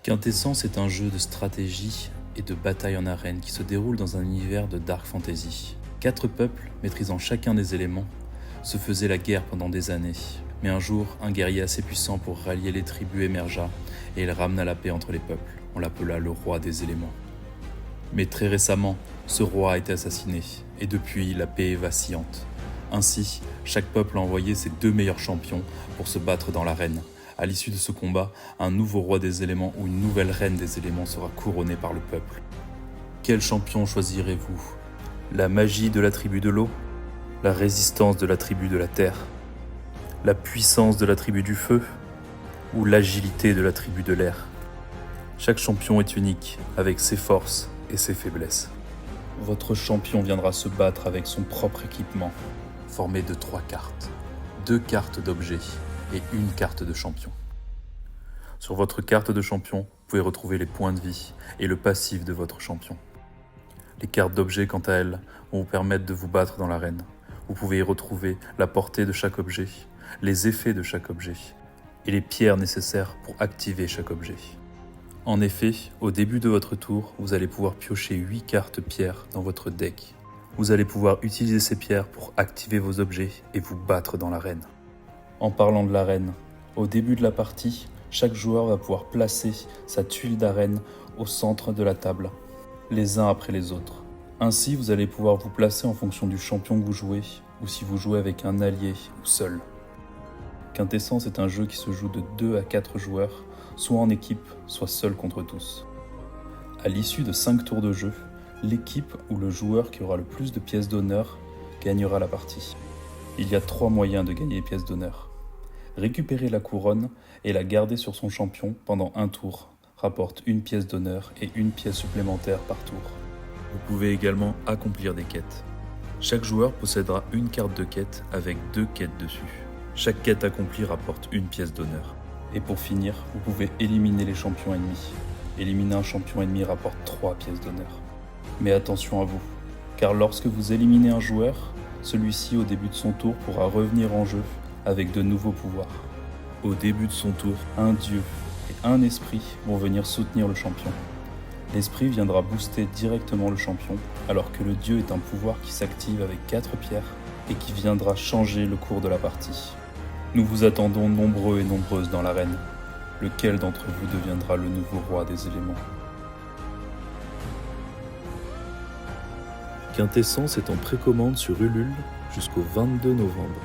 Quintessence est un jeu de stratégie et de bataille en arène qui se déroule dans un univers de dark fantasy. 4 peuples, maîtrisant chacun des éléments, se faisaient la guerre pendant des années. Mais un jour, un guerrier assez puissant pour rallier les tribus émergea et il ramena la paix entre les peuples. On l'appela le roi des éléments. Mais très récemment, ce roi a été assassiné et depuis, la paix est vacillante. Ainsi, chaque peuple a envoyé ses 2 meilleurs champions pour se battre dans l'arène. À l'issue de ce combat, un nouveau roi des éléments ou une nouvelle reine des éléments sera couronnée par le peuple. Quel champion choisirez-vous? La magie de la tribu de l'eau? La résistance de la tribu de la terre? La puissance de la tribu du feu? Ou l'agilité de la tribu de l'air? Chaque champion est unique, avec ses forces et ses faiblesses. Votre champion viendra se battre avec son propre équipement, formé de 3 cartes. 2 cartes d'objets et 1 carte de champion. Sur votre carte de champion, vous pouvez retrouver les points de vie et le passif de votre champion. Les cartes d'objets, quant à elles, vont vous permettre de vous battre dans l'arène. Vous pouvez y retrouver la portée de chaque objet, les effets de chaque objet et les pierres nécessaires pour activer chaque objet. En effet, au début de votre tour, vous allez pouvoir piocher 8 cartes pierres dans votre deck. Vous allez pouvoir utiliser ces pierres pour activer vos objets et vous battre dans l'arène. En parlant de l'arène, au début de la partie, chaque joueur va pouvoir placer sa tuile d'arène au centre de la table, les uns après les autres. Ainsi, vous allez pouvoir vous placer en fonction du champion que vous jouez, ou si vous jouez avec un allié ou seul. Quintessence est un jeu qui se joue de 2 à 4 joueurs, soit en équipe, soit seul contre tous. À l'issue de 5 tours de jeu, l'équipe ou le joueur qui aura le plus de pièces d'honneur gagnera la partie. Il y a 3 moyens de gagner les pièces d'honneur. Récupérer la couronne et la garder sur son champion pendant un tour rapporte 1 pièce d'honneur et 1 pièce supplémentaire par tour. Vous pouvez également accomplir des quêtes. Chaque joueur possédera 1 carte de quête avec 2 quêtes dessus. Chaque quête accomplie rapporte 1 pièce d'honneur. Et pour finir, vous pouvez éliminer les champions ennemis. Éliminer un champion ennemi rapporte 3 pièces d'honneur. Mais attention à vous, car lorsque vous éliminez un joueur, celui-ci au début de son tour pourra revenir en jeu avec de nouveaux pouvoirs. Au début de son tour, un dieu et un esprit vont venir soutenir le champion. L'esprit viendra booster directement le champion, alors que le dieu est un pouvoir qui s'active avec 4 pierres et qui viendra changer le cours de la partie. Nous vous attendons nombreux et nombreuses dans l'arène. Lequel d'entre vous deviendra le nouveau roi des éléments? Quintessence est en précommande sur Ulule jusqu'au 22 novembre.